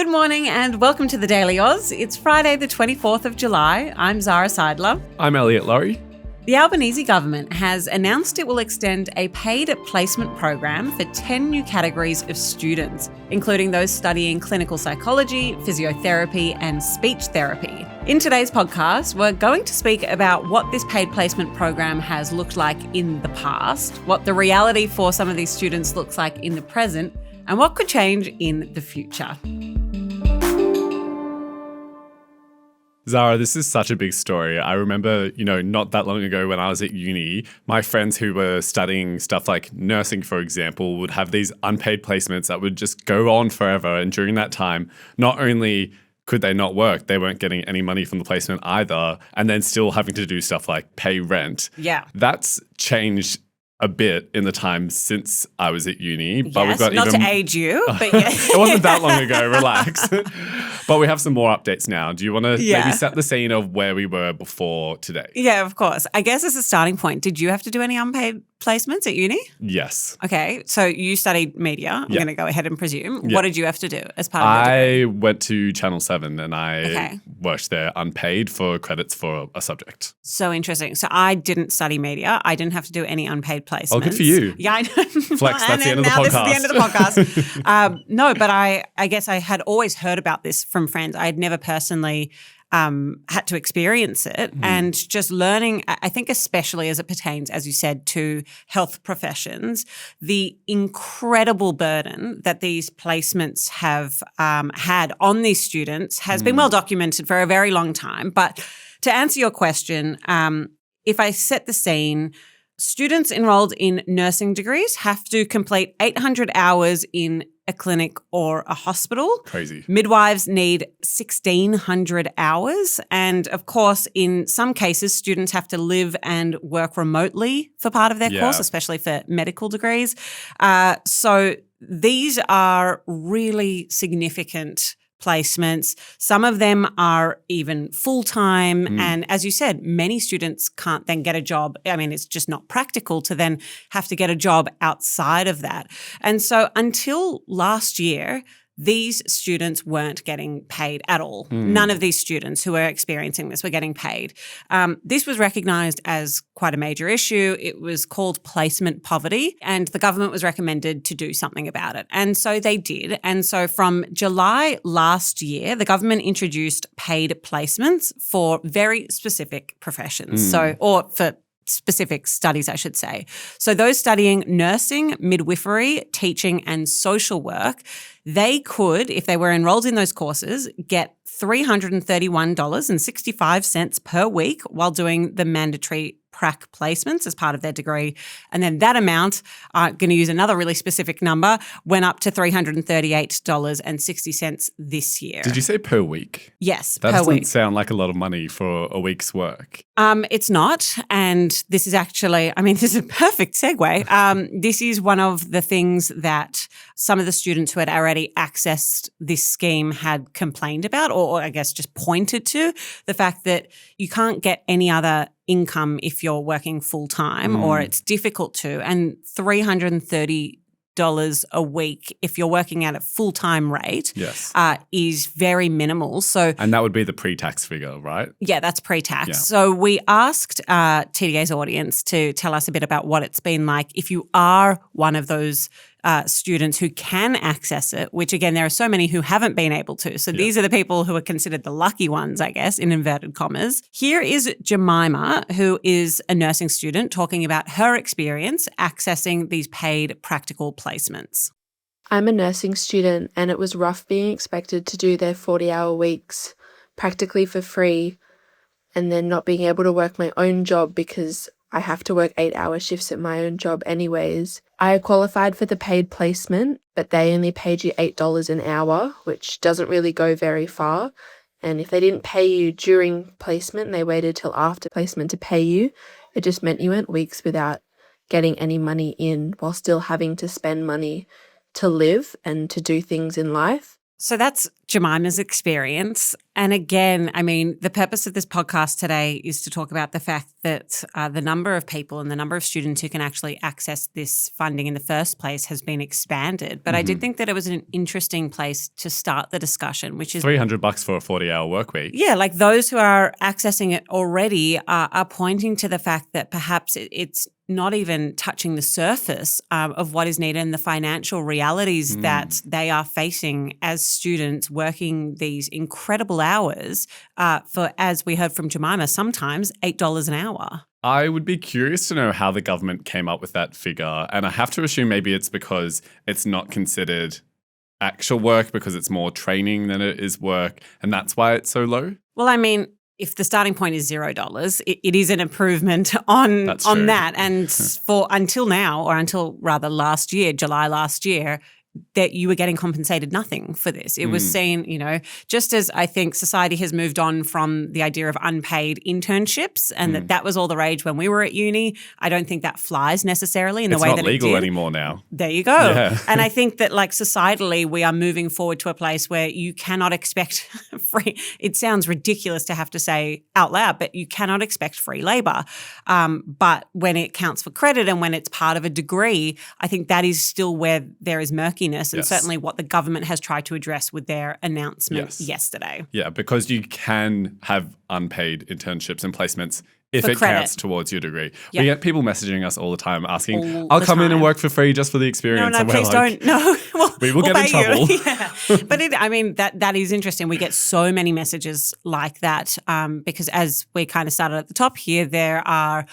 Good morning and welcome to the Dailyaus. It's Friday the 24th of July. I'm Zara Seidler. I'm Elliot, Lawry. The Albanese government has announced it will extend a paid placement program for 10 new categories of students, including those studying clinical psychology, physiotherapy and speech therapy. In today's podcast, we're going to speak about what this paid placement program has looked like in the past, what the reality for some of these students looks like in the present, and what could change in the future. Zara, this is such a big story. I remember, not that long ago when I was at uni, my friends who were studying stuff like nursing, for example, would have these unpaid placements that would just go on forever. And during that time, not only could they not work, they weren't getting any money from the placement either, and then still having to do stuff like pay rent. Yeah. That's changed a bit in the time since I was at uni. But Yes, we've got not to age you, but yeah. It wasn't that long ago, relax. But we have some more updates now. Do you want to maybe set the scene of where we were before today? Yeah, of course. I guess as a starting point, did you have to do any unpaid placements at uni? Yes. Okay, so you studied media. I'm going to go ahead and presume. Yeah. What did you have to do as part of your degree? I went to Channel 7 and I worked there unpaid for credits for a subject. So interesting. So I didn't study media. I didn't have to do any unpaid placements. Oh, good for you. Yeah, I know. Flex, that's the end of the now podcast. This is the end of the podcast. No, but I guess I had always heard about this from friends. I had never personally had to experience it, and just learning, I think especially as it pertains, as you said, to health professions, the incredible burden that these placements have had on these students has been well documented for a very long time. But to answer your question, if I set the scene, students enrolled in nursing degrees have to complete 800 hours in a clinic or a hospital. Crazy. Midwives need 1,600 hours. And of course, in some cases, students have to live and work remotely for part of their course, especially for medical degrees. So these are really significant placements. Some of them are even full-time. And as you said, many students can't then get a job. I mean, it's just not practical to then have to get a job outside of that. And so until last year, these students weren't getting paid at all. None of these students who were experiencing this were getting paid. This was recognised as quite a major issue. It was called placement poverty, and the government was recommended to do something about it. And so they did. And so from July last year, the government introduced paid placements for very specific professions. Or for specific studies, I should say. So those studying nursing, midwifery, teaching and social work, they could, if they were enrolled in those courses, get $331.65 per week while doing the mandatory prac placements as part of their degree. And then that amount, I'm going to use another really specific number, went up to $338.60 this year. Did you say per week? Yes, that per week. That doesn't sound like a lot of money for a week's work. It's not. And this is actually, this is a perfect segue. This is one of the things that some of the students who had already accessed this scheme had complained about, or I guess just pointed to the fact that you can't get any other income if you're working full-time or it's difficult to. And $330 a week if you're working at a full-time rate is very minimal. And that would be the pre-tax figure, right? Yeah, that's pre-tax. Yeah. So we asked TDA's audience to tell us a bit about what it's been like if you are one of those students who can access it, which again, there are so many who haven't been able to. So these are the people who are considered the lucky ones, I guess, in inverted commas. Here is Jemima, who is a nursing student, talking about her experience accessing these paid practical placements. I'm a nursing student and it was rough being expected to do their 40-hour weeks practically for free and then not being able to work my own job because I have to work 8-hour shifts at my own job anyways. I qualified for the paid placement, but they only paid you $8 an hour, which doesn't really go very far. And if they didn't pay you during placement, they waited till after placement to pay you. It just meant you went weeks without getting any money in while still having to spend money to live and to do things in life. So that's Jemima's experience. And again, I mean, the purpose of this podcast today is to talk about the fact that the number of people and the number of students who can actually access this funding in the first place has been expanded. But I did think that it was an interesting place to start the discussion, which is $300 for a 40-hour work week. Yeah, like those who are accessing it already are pointing to the fact that perhaps it's not even touching the surface of what is needed and the financial realities that they are facing as students working these incredible hours for, as we heard from Jemima, sometimes $8 an hour. I would be curious to know how the government came up with that figure. And I have to assume maybe it's because it's not considered actual work because it's more training than it is work. And that's why it's so low. Well, I mean, if the starting point is $0, it is an improvement on that. And for until now, or until rather last year, July last year, that you were getting compensated nothing for this. It was seen, you know, just as I think society has moved on from the idea of unpaid internships and that was all the rage when we were at uni. I don't think that flies necessarily in the way that it did. It's not legal anymore now. There you go. Yeah. And I think that like societally, we are moving forward to a place where you cannot expect free. It sounds ridiculous to have to say out loud, but you cannot expect free labor. But when it counts for credit and when it's part of a degree, I think that is still where there is murkiness. And certainly what the government has tried to address with their announcement yesterday. Yeah, because you can have unpaid internships and placements if it credit counts towards your degree. We get people messaging us all the time asking, I'll come in and work for free just for the experience. No, please don't. No. We will get in trouble. But that is interesting. We get so many messages like that because as we kind of started at the top here, there are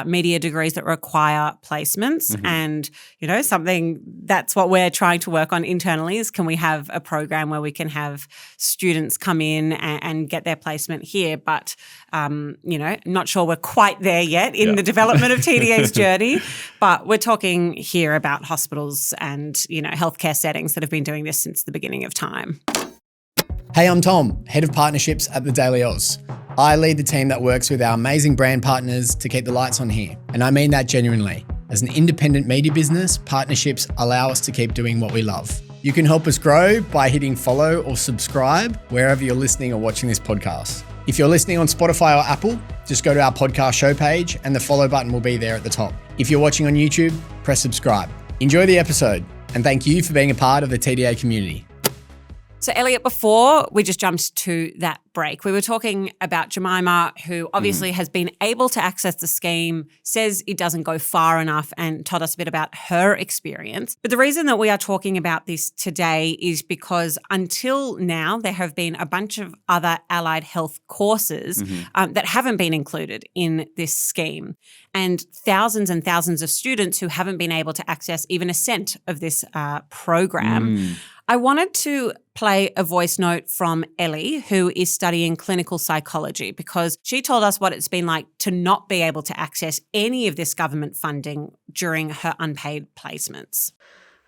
media degrees that require placements and, you know, something that's what we're trying to work on internally is can we have a program where we can have students come in and get their placement here, but, you know, not sure we're quite there yet in the development of TDA's journey, but we're talking here about hospitals and, you know, healthcare settings that have been doing this since the beginning of time. Hey, I'm Tom, Head of Partnerships at thedailyaus. I lead the team that works with our amazing brand partners to keep the lights on here. And I mean that genuinely. As an independent media business, partnerships allow us to keep doing what we love. You can help us grow by hitting follow or subscribe wherever you're listening or watching this podcast. If you're listening on Spotify or Apple, just go to our podcast show page and the follow button will be there at the top. If you're watching on YouTube, press subscribe. Enjoy the episode and thank you for being a part of the TDA community. So, Elliot, before we just jumped to that break, we were talking about Jemima, who obviously has been able to access the scheme, says it doesn't go far enough, and told us a bit about her experience. But the reason that we are talking about this today is because until now, there have been a bunch of other allied health courses that haven't been included in this scheme, and thousands of students who haven't been able to access even a cent of this program. I wanted to play a voice note from Ellie, who is studying clinical psychology, because she told us what it's been like to not be able to access any of this government funding during her unpaid placements.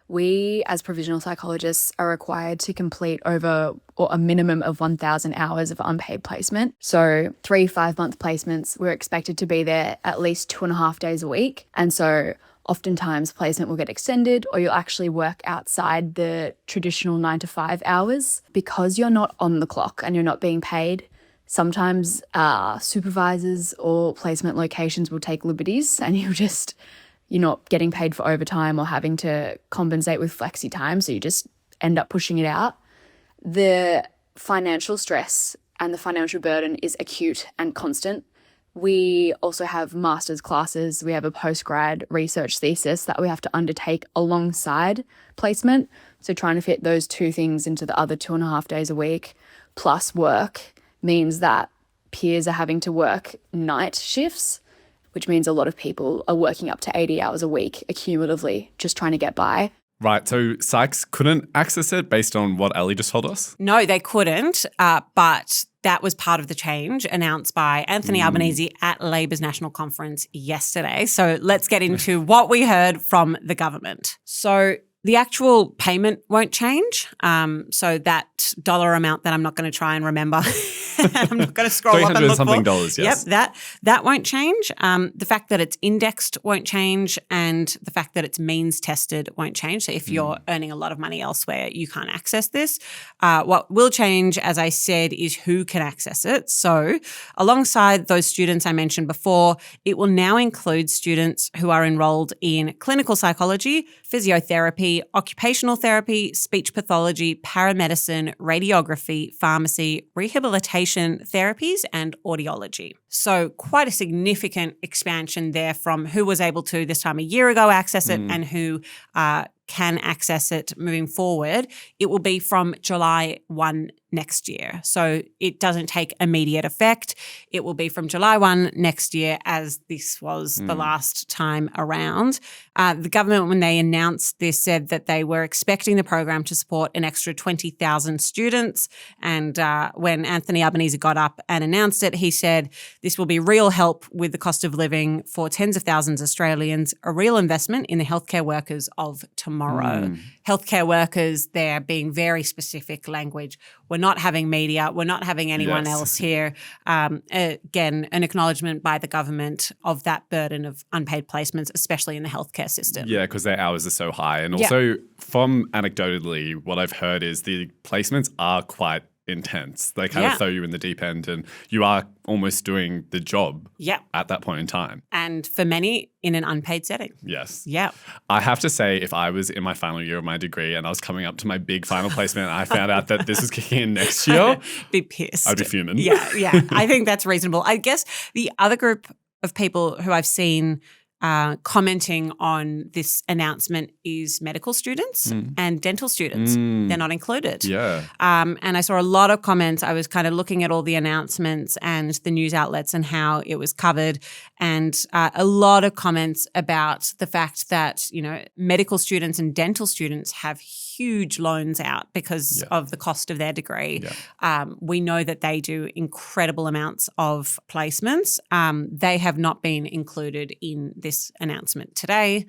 We, as provisional psychologists, are required to complete over or a minimum of 1,000 hours of unpaid placement. So 3 5-month placements, we're expected to be there at least 2.5 days a week. And so oftentimes placement will get extended or you'll actually work outside the traditional 9 to 5 hours. Because you're not on the clock and you're not being paid, sometimes supervisors or placement locations will take liberties and you're not getting paid for overtime or having to compensate with flexi time, so you just end up pushing it out. The financial stress and the financial burden is acute and constant. We also have master's classes. We have a postgrad research thesis that we have to undertake alongside placement. So trying to fit those two things into the other 2.5 days a week plus work means that peers are having to work night shifts, which means a lot of people are working up to 80 hours a week accumulatively just trying to get by. Right, so Sykes couldn't access it based on what Ellie just told us? No, they couldn't, but that was part of the change announced by Anthony Albanese at Labor's National Conference yesterday. So let's get into what we heard from the government. So the actual payment won't change. So that dollar amount that I'm not going to try and remember I'm not going to scroll up and look $300 for. something, yes. Yep, that won't change. The fact that it's indexed won't change, and the fact that it's means tested won't change. So if you're earning a lot of money elsewhere, you can't access this. What will change, as I said, is who can access it. So alongside those students I mentioned before, it will now include students who are enrolled in clinical psychology, physiotherapy, occupational therapy, speech pathology, paramedicine, radiography, pharmacy, rehabilitation therapies, and audiology. So quite a significant expansion there from who was able to this time a year ago access it and who can access it moving forward. It will be from July 1 next year. So it doesn't take immediate effect. It will be from July 1 next year, as this was the last time around. The government, when they announced this, said that they were expecting the program to support an extra 20,000 students. And when Anthony Albanese got up and announced it, he said, this will be real help with the cost of living for tens of thousands of Australians, a real investment in the healthcare workers of tomorrow. Healthcare workers, they're being very specific language. We're not having media. We're not having anyone else here. Again, an acknowledgement by the government of that burden of unpaid placements, especially in the healthcare system. Yeah, because their hours are so high. And also from anecdotally, what I've heard is the placements are quite intense. They kind of throw you in the deep end and you are almost doing the job at that point in time. And for many, in an unpaid setting. Yes. Yeah. I have to say, if I was in my final year of my degree and I was coming up to my big final placement and I found out that this was kicking in next year, be pissed. I'd be fuming. Yeah. I think that's reasonable. I guess the other group of people who I've seen commenting on this announcement is medical students and dental students. They're not included. Yeah. And I saw a lot of comments. I was kind of looking at all the announcements and the news outlets and how it was covered, and a lot of comments about the fact that, you know, medical students and dental students have huge loans out because of the cost of their degree. We know that they do incredible amounts of placements. They have not been included in this announcement today.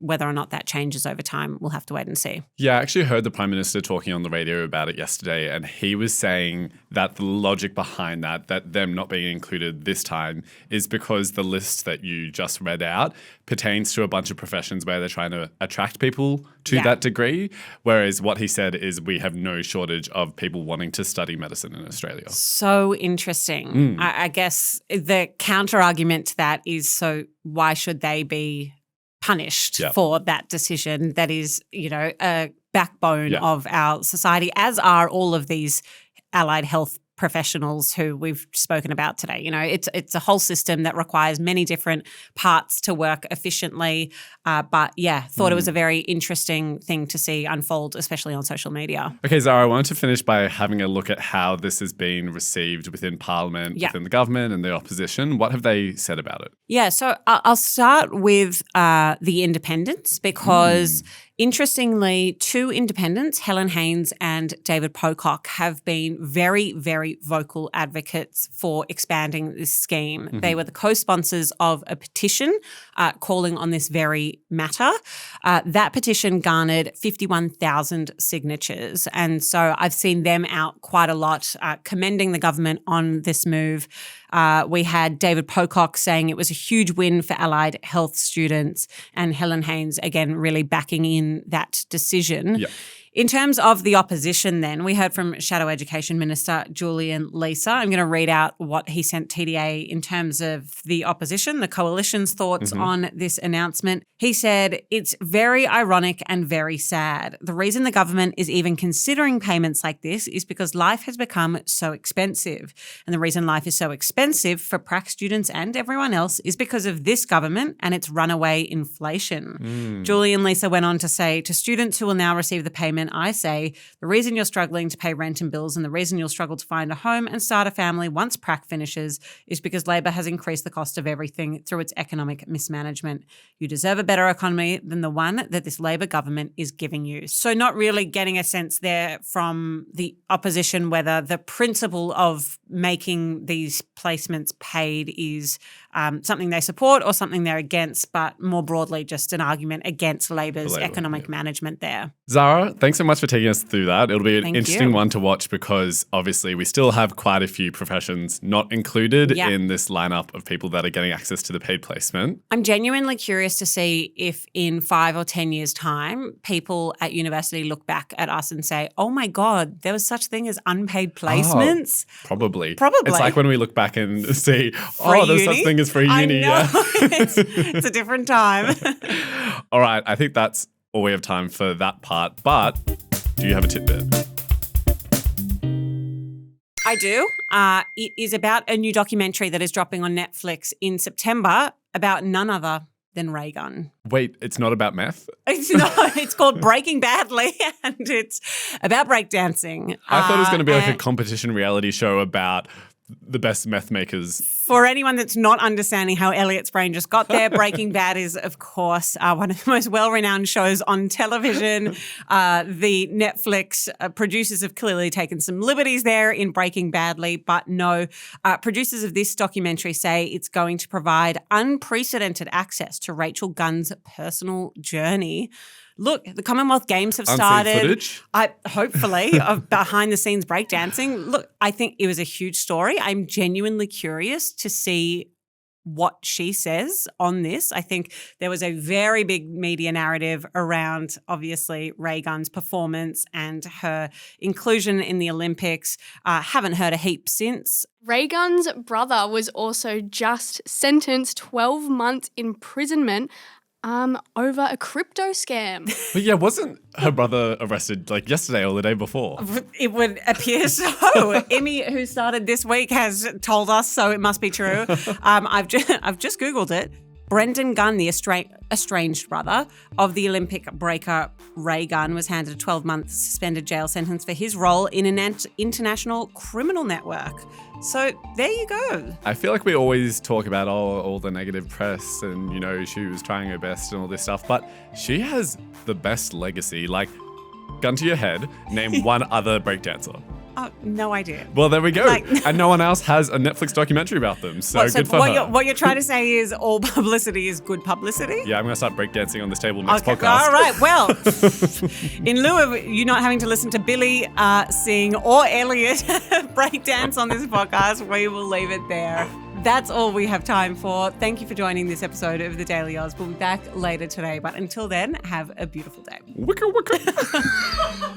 Whether or not that changes over time, we'll have to wait and see. Yeah, I actually heard the Prime Minister talking on the radio about it yesterday, and he was saying that the logic behind that them not being included this time is because the list that you just read out pertains to a bunch of professions where they're trying to attract people to that degree, whereas what he said is we have no shortage of people wanting to study medicine in Australia. So interesting. I guess the counter argument to that is, so why should they be punished for that decision that is, you know, a backbone of our society, as are all of these allied health professionals who we've spoken about today. You know, it's a whole system that requires many different parts to work efficiently. But thought it was a very interesting thing to see unfold, especially on social media. Okay, Zara, I wanted to finish by having a look at how this has been received within Parliament, within the government and the opposition. What have they said about it? Yeah, so I'll start with the independents because interestingly, two independents, Helen Haynes and David Pocock, have been very, very vocal advocates for expanding this scheme. They were the co-sponsors of a petition calling on this very matter. That petition garnered 51,000 signatures. And so I've seen them out quite a lot, commending the government on this move. We had David Pocock saying it was a huge win for allied health students, and Helen Haynes, again, really backing in that decision. Yep. In terms of the opposition then, we heard from Shadow Education Minister Julian Leeser. I'm going to read out what he sent TDA in terms of the opposition, the coalition's thoughts on this announcement. He said, it's very ironic and very sad. The reason the government is even considering payments like this is because life has become so expensive. And the reason life is so expensive for prac students and everyone else is because of this government and its runaway inflation. Julian Leeser went on to say, to students who will now receive the payment, I say, the reason you're struggling to pay rent and bills and the reason you'll struggle to find a home and start a family once prac finishes is because Labor has increased the cost of everything through its economic mismanagement. You deserve a better economy than the one that this Labor government is giving you. So not really getting a sense there from the opposition whether the principle of making these placements paid is something they support or something they're against, but more broadly, just an argument against Labor's economic management there. Zara, thanks so much for taking us through that. It'll be an interesting one to watch because obviously we still have quite a few professions not included in this lineup of people that are getting access to the paid placement. I'm genuinely curious to see if in 5 or 10 years' time, people at university look back at us and say, oh my God, there was such thing as unpaid placements. Probably. It's like when we look back and see, there's such thing as free uni. I know. It's a different time. All right. I think that's all we have time for that part. But do you have a tidbit? I do. It is about a new documentary that is dropping on Netflix in September about none other than ray gun. Wait, it's not about meth? It's called Breaking Badly and it's about breakdancing. I thought it was going to be like a competition reality show about the best meth makers. For anyone that's not understanding how Elliot's brain just got there, Breaking Bad is, of course, one of the most well-renowned shows on television. The Netflix producers have clearly taken some liberties there in Breaking Badly, but no, producers of this documentary say it's going to provide unprecedented access to Rachel Gunn's personal journey. Look, the Commonwealth Games have started. Unseen footage? Hopefully, of behind-the-scenes breakdancing. Look, I think it was a huge story. I'm genuinely curious to see what she says on this. I think there was a very big media narrative around, obviously, Ray Gunn's performance and her inclusion in the Olympics. Haven't heard a heap since. Ray Gunn's brother was also just sentenced 12 months imprisonment over a crypto scam. But yeah, wasn't her brother arrested like yesterday or the day before? It would appear so. Emmy, who started this week, has told us, so it must be true. I've just Googled it. Brendan Gunn, the estranged brother of the Olympic breaker Ray Gunn, was handed a 12-month suspended jail sentence for his role in an international criminal network. So there you go. I feel like we always talk about all the negative press and, she was trying her best and all this stuff, but she has the best legacy. Like, gun to your head, name one other breakdancer. Oh, no idea. Well, there we go. And no one else has a Netflix documentary about them. So good for her. What you're trying to say is all publicity is good publicity? Yeah, I'm going to start breakdancing on this table next podcast. All right. Well, in lieu of you not having to listen to Billy sing or Elliot breakdance on this podcast, we will leave it there. That's all we have time for. Thank you for joining this episode of The Daily Yaus. We'll be back later today. But until then, have a beautiful day. Wicka, wicka.